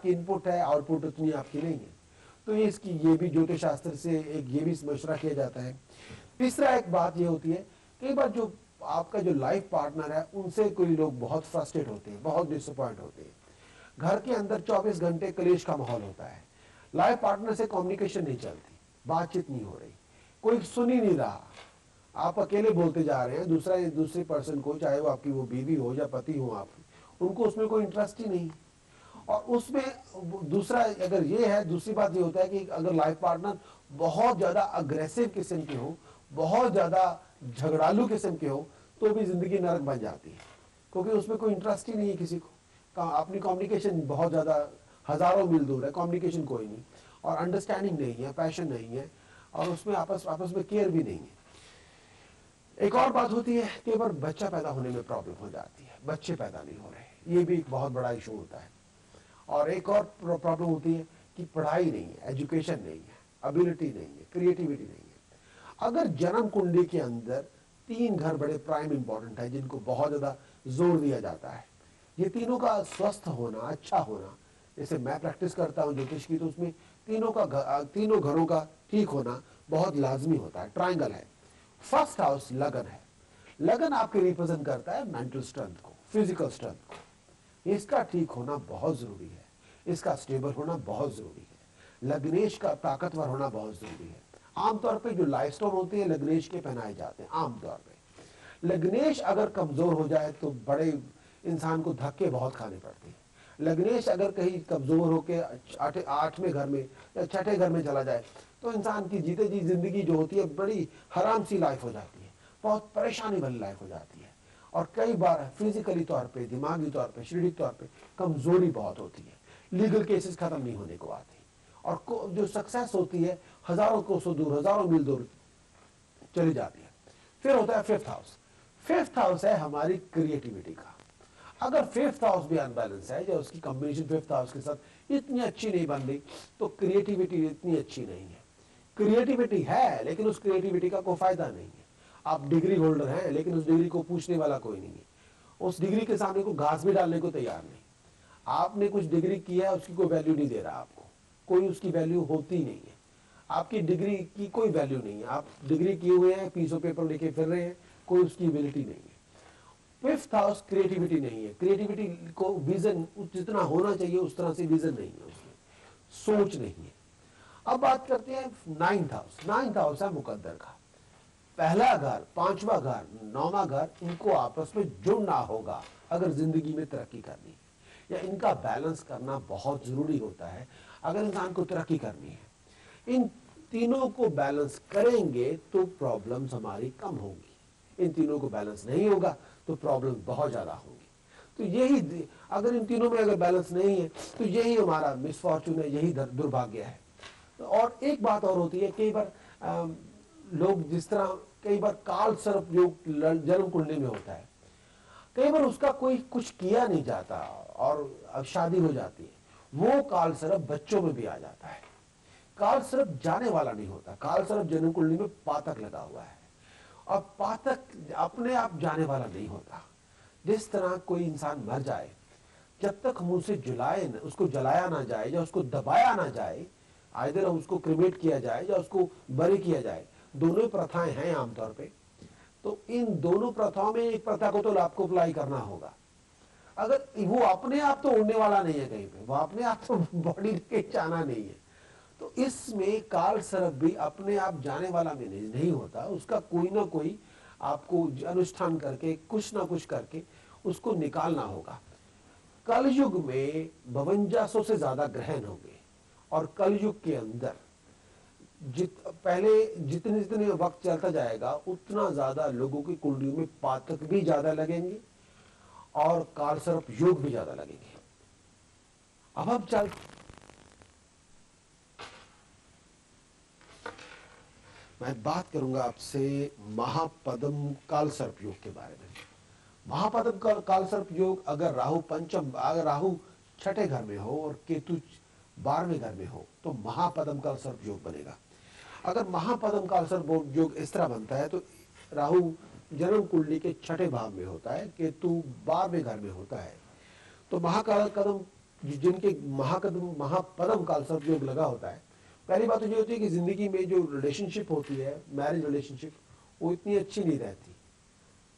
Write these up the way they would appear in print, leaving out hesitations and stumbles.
Input है, output उतनी आपकी नहीं है। तो ये भी ज्योतिष शास्त्र से एक ये भी मशवरा किया जाता है। तीसरा एक बात ये होती है, कई बार जो आपका जो लाइफ पार्टनर है उनसे कोई लोग बहुत फ्रस्ट्रेट होते हैं, बहुत डिसअपॉइंट होते हैं। घर के अंदर 24 घंटे कलेश का माहौल होता है, लाइफ पार्टनर से कम्युनिकेशन नहीं चलती, बातचीत नहीं हो रही, कोई सुन ही नहीं रहा, आप अकेले बोलते जा रहे हैं। दूसरे पर्सन को, चाहे वो आपकी वो बीवी हो या पति हो, आप उनको उसमें कोई इंटरेस्ट ही नहीं। और उसमें दूसरा अगर ये है, दूसरी बात ये होता है कि अगर लाइफ पार्टनर बहुत ज्यादा अग्रेसिव किस्म के हो, बहुत ज्यादा झगड़ालू किस्म के हो, तो भी जिंदगी नरक बन जाती है, क्योंकि उसमें कोई इंटरेस्ट ही नहीं है किसी को। अपनी कम्युनिकेशन बहुत ज्यादा हजारों मील दूर है, कम्युनिकेशन कोई नहीं, और अंडरस्टैंडिंग नहीं है, पैशन नहीं है, और उसमें आपस में केयर भी नहीं है। एक और बात होती है, कई बार बच्चा पैदा होने में प्रॉब्लम हो जाती है, बच्चे पैदा नहीं हो रहे, ये भी एक बहुत बड़ा इशू होता है। और एक और प्रॉब्लम होती है कि पढ़ाई नहीं है, एजुकेशन नहीं है, एबिलिटी नहीं है, क्रिएटिविटी नहीं है। अगर जन्म कुंडली के अंदर 3 घर बड़े प्राइम इंपॉर्टेंट है, जिनको बहुत ज्यादा जोर दिया जाता है, ये तीनों का स्वस्थ होना, अच्छा होना, जैसे मैं प्रैक्टिस करता हूँ ज्योतिष की, तो उसमें तीनों घरों का ठीक होना बहुत लाजमी होता है। ट्राइंगल है, फर्स्ट हाउस लगन है, लगन आपके रिप्रेजेंट करता है मेंटल स्ट्रेंथ को, फिजिकल स्ट्रेंथ को, इसका ठीक होना बहुत जरूरी है, इसका स्टेबल होना बहुत जरूरी है, लग्नेश का ताकतवर होना बहुत जरूरी है। आमतौर पे जो लाइफस्टोन होते हैं लग्नेश के पहनाए जाते हैं आमतौर पे। लग्नेश अगर कमजोर हो जाए तो बड़े इंसान को धक्के बहुत खाने पड़ते हैं। लग्नेश अगर कहीं कमजोर होकर 8वें घर में या 6ठे घर में चला जाए, तो इंसान की जीते जी जिंदगी जो होती है बड़ी हराम सी लाइफ हो जाती है, बहुत परेशानी वाली लाइफ हो जाती है, और कई बार फिजिकली तौर पे, दिमागी तौर पे, शारीरिक तौर पे कमजोरी बहुत होती है, लीगल केसेस खत्म नहीं होने को आती, और जो सक्सेस होती है हजारों कोसों दूर, हजारों मील दूर चली जाती है। फिर होता है फिफ्थ हाउस। फिफ्थ हाउस है हमारी क्रिएटिविटी का। अगर फिफ्थ हाउस भी अनबैलेंस है, या उसकी कॉम्बिनेशन फिफ्थ हाउस के साथ इतनी अच्छी नहीं बन रही, तो क्रिएटिविटी इतनी अच्छी नहीं है। क्रिएटिविटी है लेकिन उस क्रिएटिविटी का कोई फायदा नहीं है। आप डिग्री होल्डर हैं लेकिन उस डिग्री को पूछने वाला कोई नहीं है, उस डिग्री के सामने को घास भी डालने को तैयार नहीं। आपने कुछ डिग्री किया है, उसकी कोई वैल्यू नहीं दे रहा आपको, कोई उसकी वैल्यू होती नहीं है। आपकी डिग्री की कोई वैल्यू नहीं है, आप डिग्री किए हुए हैं, पीस ऑफ पेपर लेके फिर रहे हैं, कोई उसकी एबिलिटी नहीं है। फिफ्थ हाउस क्रिएटिविटी नहीं है, क्रिएटिविटी को विजन जितना होना चाहिए उस तरह से विजन नहीं है, उसमें सोच नहीं है। अब बात करते हैं नाइन्थ हाउस। नाइन्थ हाउस है मुकद्दर का। पहला घर, 5वां घर, 9वां घर, इनको आपस में जुड़ना होगा अगर जिंदगी में तरक्की करनी है, या इनका बैलेंस करना बहुत जरूरी होता है अगर इंसान को तरक्की करनी है। इन तीनों को बैलेंस करेंगे तो प्रॉब्लम्स हमारी कम होंगी, इन तीनों को बैलेंस नहीं होगा तो प्रॉब्लम बहुत ज्यादा होंगी। तो यही, अगर इन तीनों में अगर बैलेंस नहीं है तो यही हमारा मिसफॉर्चून है, यही दुर्भाग्य है। और एक बात और होती है, कई बार लोग जिस तरह कई बार काल सर्प जो जन्म कुंडली में होता है, कई बार उसका कोई कुछ किया नहीं जाता और अब शादी हो जाती है, वो काल सर्प बच्चों में भी आ जाता है। काल सर्प जाने वाला नहीं होता, काल सर्प जन्म कुंडली में पातक लगा हुआ है, और पातक अपने आप जाने वाला नहीं होता। जिस तरह कोई इंसान मर जाए, जब तक हम उसे उसको जलाया ना जाए या उसको दबाया ना जाए, आइदर उसको क्रिमेट किया जाए या उसको बरी किया जाए, दोनों प्रथाएं हैं आमतौर पे। तो इन दोनों प्रथाओं में एक प्रथा को तो आपको अप्लाई करना होगा। अगर वो अपने आप तो उड़ने वाला नहीं है कहीं पे, वो अपने आप तो बॉडी के जाना नहीं है, तो इसमें काल सर्प भी अपने आप जाने वाला में नहीं होता, उसका कोई ना कोई आपको अनुष्ठान करके, कुछ ना कुछ करके उसको निकालना होगा। कलयुग में 5200 से ज्यादा ग्रहण होंगे, और कलयुग के अंदर पहले जितने जितने वक्त चलता जाएगा उतना ज्यादा लोगों की कुंडलियों में पातक भी ज्यादा लगेंगे और कालसर्प योग भी ज्यादा लगेंगे। अब हम चल मैं बात करूंगा आपसे महापद्म कालसर्प योग के बारे में। महापद्म कालसर्प योग, अगर राहु 6ठे घर में हो और केतु 12वें घर में हो तो महापद्म कालसर्प योग बनेगा। अगर महापद्म कालसर्प योग इस तरह बनता है तो राहु जन्म कुंडली के 6ठे भाव में होता है, केतु 12वें घर में होता है, तो जिनके महापदम काल सर्प योग लगा होता है, पहली बात तो ये होती है कि जिंदगी में जो रिलेशनशिप होती है, मैरिज रिलेशनशिप, वो इतनी अच्छी नहीं रहती।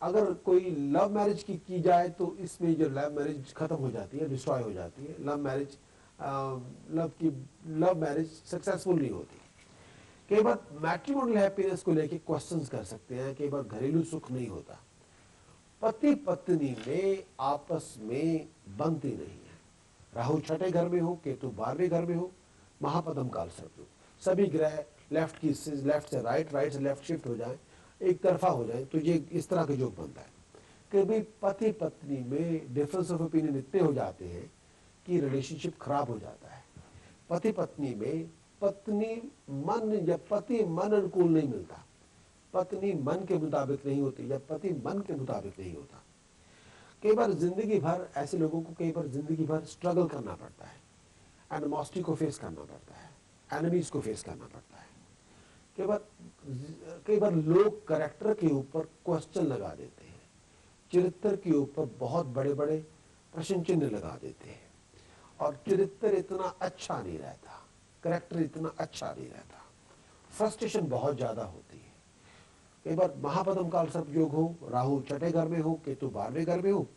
अगर कोई लव मैरिज की जाए तो इसमें जो लव मैरिज खत्म हो जाती है, डिस्ट्रॉय हो जाती है। लव मैरिज सक्सेसफुल नहीं होती। कई बार मैट्रिमोनियल हैप्पीनेस को लेके क्वेश्चंस कर सकते हैं, कई बार घरेलू सुख नहीं होता, पति पत्नी में आपस में बनती नहीं है। राहु छठे घर में हो, केतु 12वें घर में हो, महापदम काल सर्प, सभी ग्रह लेफ्ट से राइट, राइट से लेफ्ट शिफ्ट हो जाए, एक तरफा हो जाए, तो ये इस तरह का योग बनता है। कभी पति पत्नी में डिफरेंस ऑफ ओपिनियन इतने हो जाते हैं कि रिलेशनशिप खराब हो जाता है। पति पत्नी में पत्नी पति मन अनुकूल नहीं मिलता, पत्नी मन के मुताबिक नहीं होती या पति मन के मुताबिक नहीं होता। कई बार जिंदगी भर ऐसे लोगों को कई बार जिंदगी भर स्ट्रगल करना पड़ता है, एनिमोसिटी को फेस करना पड़ता है, एनिमीज को फेस करना पड़ता है। कई बार लोग कैरेक्टर के ऊपर क्वेश्चन लगा देते हैं, चरित्र के ऊपर बहुत बड़े बड़े प्रश्न चिन्ह लगा देते हैं, और चरित्र इतना अच्छा नहीं रहता, कैरेक्टर इतना अच्छा नहीं रहता, फ्रस्ट्रेशन बहुत ज्यादा होती है। कई बार महापदम काल सर्प योग हो, राहु छठे घर में हो, केतु 12वें घर में हो,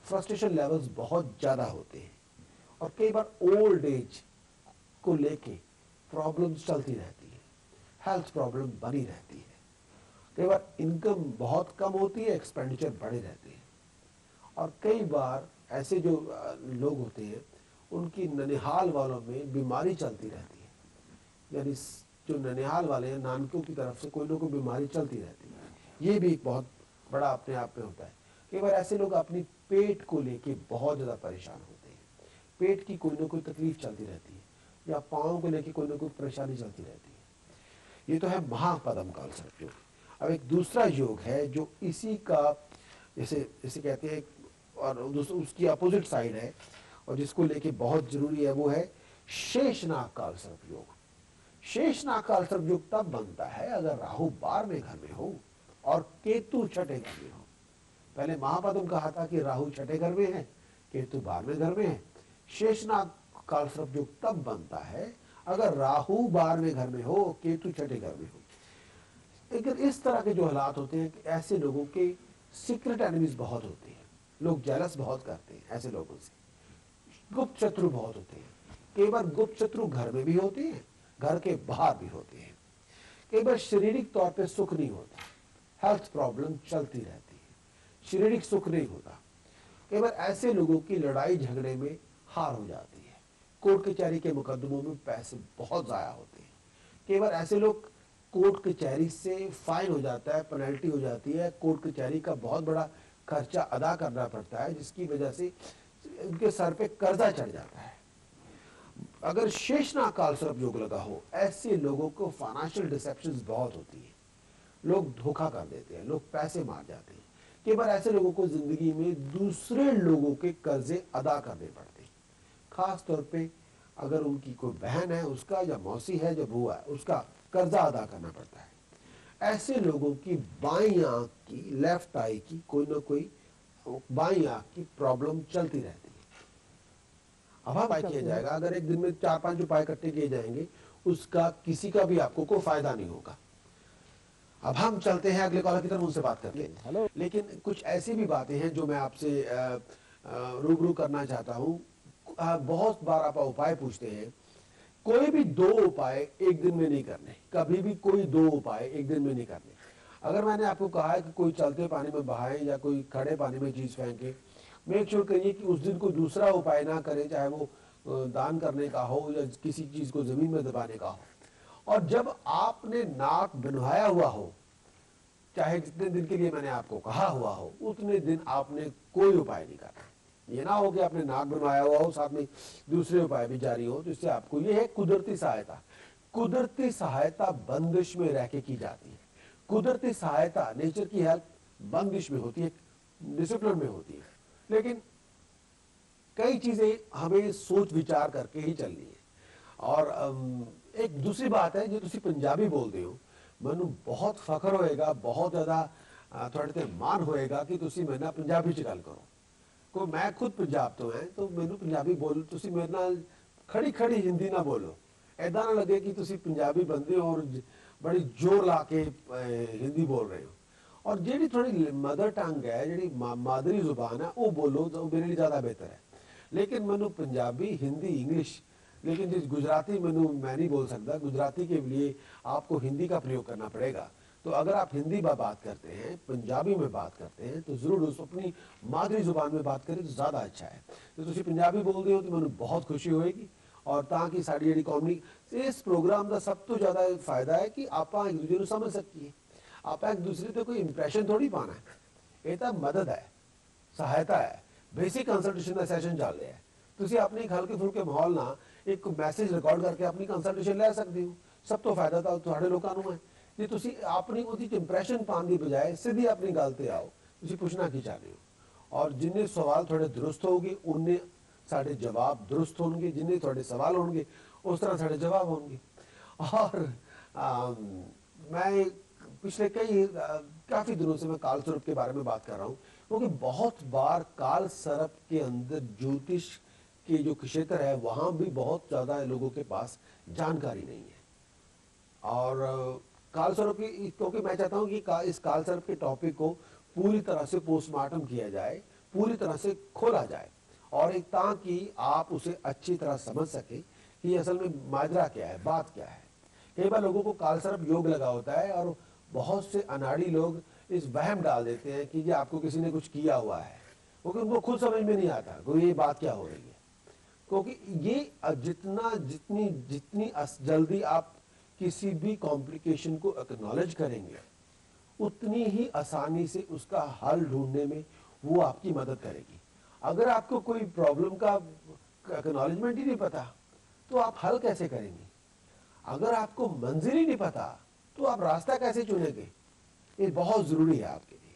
फ्रस्ट्रेशन लेवल्स बहुत ज्यादा होते हैं। और कई बार ओल्ड एज को लेके प्रॉब्लम्स चलती रहती है, हेल्थ प्रॉब्लम बनी रहती है। कई बार इनकम बहुत कम होती है, एक्सपेंडिचर बढ़े रहते हैं। और कई बार ऐसे जो लोग होते हैं, उनकी ननिहाल वालों में बीमारी चलती रहती है, यानी जो ननिहाल वाले हैं, नानकों की तरफ से कोई ना कोई बीमारी चलती रहती है। ये भी एक बहुत बड़ा अपने आप में होता है। कई बार ऐसे लोग अपनी पेट को लेके बहुत ज़्यादा परेशान होते हैं, पेट की कोई ना कोई तकलीफ चलती रहती है, या पाँव को लेके कोई ना कोई परेशानी चलती रहती है। ये तो है महापदम काल सर्प योग। अब एक दूसरा योग है जो इसी का जैसे कहते हैं, और उसकी अपोजिट साइड है, और जिसको लेके बहुत जरूरी है, वो है शेषनाग काल सर्प योग। शेषनाग काल सर्प योग तब बनता है अगर राहु 12वें घर में हो और केतु छठे घर में हो। पहले महापदम कहा था कि राहु छठे घर में है, केतु 12वें घर में है। शेषनाग काल सर्प योग तब बनता है अगर राहु 12वें घर में हो, केतु छठे घर में हो। लेकिन इस तरह के जो हालात होते हैं कि ऐसे लोगों के सीक्रेट एनिमीज बहुत होते हैं, लोग जेलस बहुत करते हैं ऐसे लोगों से, गुप्त शत्रु बहुत होते हैं। कई बार गुप्त शत्रु घर में भी होते हैं, घर के बाहर भी होते हैं। कई बार शारीरिक तौर पे सुख नहीं होता, हेल्थ प्रॉब्लम चलती रहती है, शारीरिक सुख नहीं होता। कई बार ऐसे लोगों की लड़ाई झगड़े में हार हो जाती है, कोर्ट कचहरी के मुकदमों में पैसे बहुत ज़ाया होते हैं। कई बार ऐसे लोग कोर्ट कचहरी से फाइन हो जाता है, पेनल्टी हो जाती है, कोर्ट कचहरी का बहुत बड़ा खर्चा अदा करना पड़ता है, जिसकी वजह से उनके सर पे कर्जा चढ़ जाता है। अगर शेषनाग काल सर्प योग लगा हो, ऐसे लोगों को फाइनेंशियल डिसेप्शंस बहुत होती है, लोग धोखा कर देते हैं, लोग पैसे मार जाते हैं। कई बार ऐसे लोगों को जिंदगी में दूसरे लोगों के कर्जे अदा करने पड़ते हैं, खास तौर पे अगर उनकी कोई बहन है उसका, या मौसी है, या बुआ है, उसका कर्जा अदा करना पड़ता है। ऐसे लोगों की बाईं आंख की, लेफ्ट आई की कोई ना कोई बाईं आंख की प्रॉब्लम चलती रहती है। अब उपाय किया जाएगा, अगर एक दिन में 4-5 उपाय इकट्ठे किए जाएंगे, उसका किसी का भी आपको कोई फायदा नहीं होगा। अब हम चलते हैं अगले कॉलर की तरफ, उनसे बात करते हैं। हेलो। लेकिन कुछ ऐसी भी बातें हैं जो मैं आपसे रूबरू करना चाहता हूँ। बहुत बार आप उपाय पूछते हैं, कोई भी 2 उपाय एक दिन में नहीं करने, कभी भी कोई 2 उपाय एक दिन में नहीं करने। अगर मैंने आपको कहा है कि कोई चलते पानी में बहाए या कोई खड़े पानी में चीज फेंके, मेक श्योर करिए कि उस दिन कोई दूसरा उपाय ना करें, चाहे वो दान करने का हो या किसी चीज को जमीन में दबाने का हो। और जब आपने नाक बनवाया हुआ हो, चाहे जितने दिन के लिए मैंने आपको कहा हुआ हो, उतने दिन आपने कोई उपाय नहीं करना। ये ना हो कि आपने नाक बनवाया हुआ हो, साथ में दूसरे उपाय भी जारी हो, तो इससे आपको, ये है कुदरती सहायता। कुदरती सहायता बंदिश में रह के की जाती है। कुदरती सहायता, नेचर की हेल्प बंदिश में होती है, डिसिप्लिन में होती है। लेकिन कई चीजें हमें सोच विचार करके ही चलनी है। और एक दूसरी बात है, जो तुसी पंजाबी बोलते हो, मैनू बहुत फखर होएगा, बहुत ज्यादा थोड़े ते मान होएगा कि तुसी मेरे नाल पंजाबी च गल करो। को मैं खुद पंजाब तो है तो मैनू पंजाबी बोल तुसी मेरे नाल खड़ी खड़ी हिंदी ना बोलो, ऐदा ना लगे कि तुसी पंजाबी बंदे हो और बड़ी जोर ला के हिंदी बोल रहे हो। और जी थोड़ी मदर टंग है, जी मादरी जुबान है, वो बोलो तो मेरे लिए ज़्यादा बेहतर है। लेकिन मैनू पंजाबी, हिंदी, इंग्लिश, लेकिन जिस गुजराती मैं नहीं बोल सकता। गुजराती के लिए आपको हिंदी का प्रयोग करना पड़ेगा। तो अगर आप हिंदी में बात करते हैं, पंजाबी में बात करते हैं, तो जरूर उस अपनी मादरी जुबान में बात करें तो ज़्यादा अच्छा है। तो तुम पंजाबी बोलते हो तो मैं बहुत खुशी होएगी। और ताकि साड़ी जी कॉमेडी इस प्रोग्राम का सब तो ज़्यादा फायदा है कि आप एक दूसरे को समझ सकिए। आप एक दूसरे पर कोई इंप्रैशन थोड़ी पाना है, ये तो मदद है, सहायता है। बेसिक कंसल्टेशन का सैशन चल रहा है, तुम अपने एक हल्के फुल्के माहौल ना एक मैसेज रिकॉर्ड करके अपनी कंसल्टेशन ले सकते हो। सब तो फायदा तो थोड़े लोगों को है। जे तुसी अपनी उहदी इंप्रैशन पाने की बजाय सीधी अपनी गल ते आओ, तुसी पूछना की चाह रहे हो। और जिन्ने सवाल थोड़े दुरुस्त होंगे उन्ने साढ़े जवाब दुरुस्त होंगे, जिन्ने थोड़े सवाल होंगे उस तरह साढ़े जवाब होंगे। और मैं पिछले काफ़ी दिनों से मैं काल सर्प के बारे में बात कर रहा हूँ, क्योंकि बहुत बार काल सर्प के अंदर ज्योतिष के जो क्षेत्र है वहाँ भी बहुत ज़्यादा लोगों के पास जानकारी नहीं है। और काल सर्प की, क्योंकि मैं चाहता हूँ कि इस काल सर्प के टॉपिक को पूरी तरह से पोस्टमार्टम किया जाए, पूरी तरह से खोला जाए, और एक ताकि आप उसे अच्छी तरह समझ सके कि असल में माजरा क्या है, बात क्या है। कई बार लोगों को काल सर्प योग लगा होता है और बहुत से अनाड़ी लोग इस वहम डाल देते हैं कि ये आपको किसी ने कुछ किया हुआ है, क्योंकि उनको खुद समझ में नहीं आता कि ये बात क्या हो रही है। क्योंकि ये जितनी जल्दी आप किसी भी कॉम्प्लिकेशन को एक्नॉलेज करेंगे, उतनी ही आसानी से उसका हल ढूंढने में वो आपकी मदद करेगी। अगर आपको कोई प्रॉब्लम का एक्नॉलेजमेंट ही नहीं पता तो आप हल कैसे करेंगे? अगर आपको मंजिल ही नहीं पता तो आप रास्ता कैसे चुनेंगे? ये बहुत जरूरी है आपके लिए।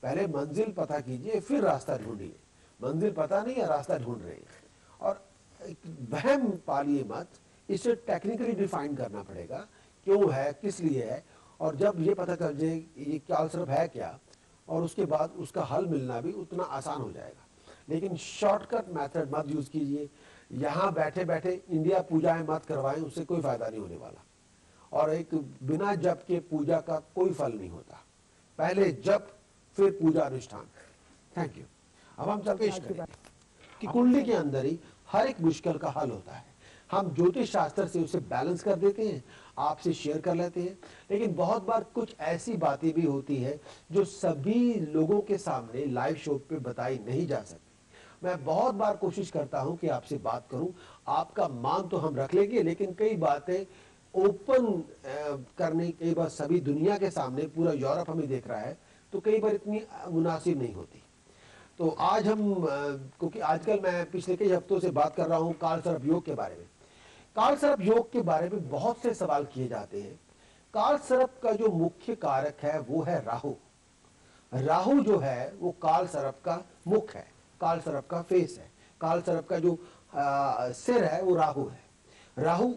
पहले मंजिल पता कीजिए, फिर रास्ता ढूंढिए। मंजिल पता नहीं है, रास्ता ढूंढ रहे हैं। और वहम पालिए मत, इसे टेक्निकली डिफाइन करना पड़ेगा, क्यों है, किस लिए है। और जब ये पता चल जाए ये काल सर्प है क्या, और उसके बाद उसका हल मिलना भी उतना आसान हो जाएगा। लेकिन शॉर्टकट मेथड मत यूज कीजिए। यहाँ बैठे बैठे इंडिया पूजाएं मत करवाएं, उससे कोई फायदा नहीं होने वाला। और एक बिना जप के पूजा का कोई फल नहीं होता। पहले जप फिर पूजा अनुष्ठान। Thank you. अब हम चलते हैं कि कुंडली के अंदर ही हर एक मुश्किल का हल होता है। हम ज्योतिष शास्त्र से उसे बैलेंस कर देते हैं, आपसे शेयर कर लेते हैं। लेकिन बहुत बार कुछ ऐसी बातें भी होती हैं जो सभी लोगों के सामने लाइव शो पे बताई नहीं जा सकती। मैं बहुत बार कोशिश करता हूं कि आपसे बात करूं, आपका मान तो हम रख लेंगे, लेकिन कई बातें ओपन करने, कई बार सभी दुनिया के सामने, पूरा यूरोप हमें देख रहा है, तो कई बार इतनी मुनासिब नहीं होती। तो आज हम, क्योंकि आजकल मैं पिछले कई हफ्तों से बात कर रहा हूं काल सर्प योग के बारे में। काल सर्प योग के बारे में बहुत से सवाल किए जाते हैं। काल सर्प का जो मुख्य कारक है वो है राहु। राहु जो है वो काल सर्प का मुख है, काल सर्प का फेस है। काल सर्प का जो सिर है वो राहु है। राहु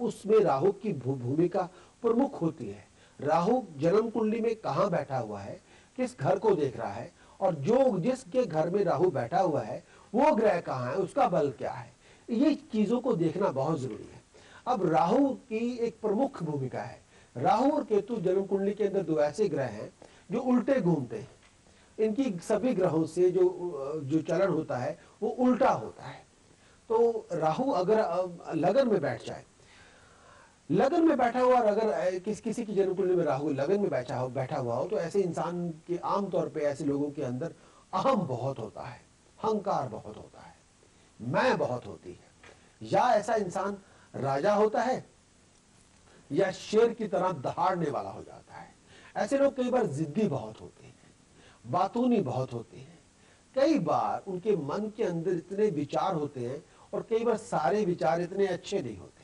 उसमें राहु की भूमिका प्रमुख होती है। राहु जन्म कुंडली में कहाँ बैठा हुआ है, किस घर को देख रहा है, और जो जिसके घर में राहु बैठा हुआ है वो ग्रह कहाँ है, उसका बल क्या है, ये चीजों को देखना बहुत जरूरी है। अब राहु की एक प्रमुख भूमिका है। राहु और केतु जन्म कुंडली के अंदर दो ऐसे ग्रह हैं जो उल्टे घूमते हैं। इनकी सभी ग्रहों से जो चलन होता है वो उल्टा होता है। तो राहु अगर लगन में बैठ जाए, लगन में बैठा हुआ, अगर किसी की जन्म कुंडली में राहु लगन में बैठा हुआ हो, तो ऐसे इंसान के आमतौर पे ऐसे लोगों के अंदर अहम बहुत होता है, अहंकार बहुत होता है, मैं बहुत होती है। या ऐसा इंसान राजा होता है या शेर की तरह दहाड़ने वाला हो जाता है। ऐसे लोग कई बार जिद्दी बहुत होते हैं, बातूनी बहुत होते हैं। कई बार उनके मन के अंदर इतने विचार होते हैं, और कई बार सारे विचार इतने अच्छे नहीं होते।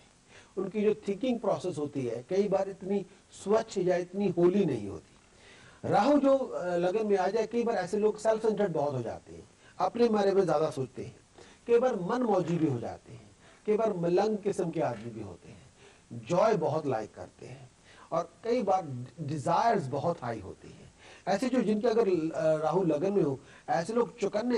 उनकी जो थिंकिंग प्रोसेस होती है कई बार इतनी स्वच्छ या इतनी होली नहीं होती। राहु जो लगन में आ जाए, कई बार ऐसे लोग सेल्फ सेंटर्ड बहुत हो जाते हैं, अपने बारे में ज्यादा सोचते हैं। कई बार मन मौजी भी हो जाते हैं, कई बार मलंग किस्म के आदमी भी होते हैं, जॉय बहुत लाइक करते हैं, और कई बार डिजायर्स बहुत हाई होती हैं। ऐसे जो जिनके अगर राहु लगन में हो, ऐसे लोग चौकन्ने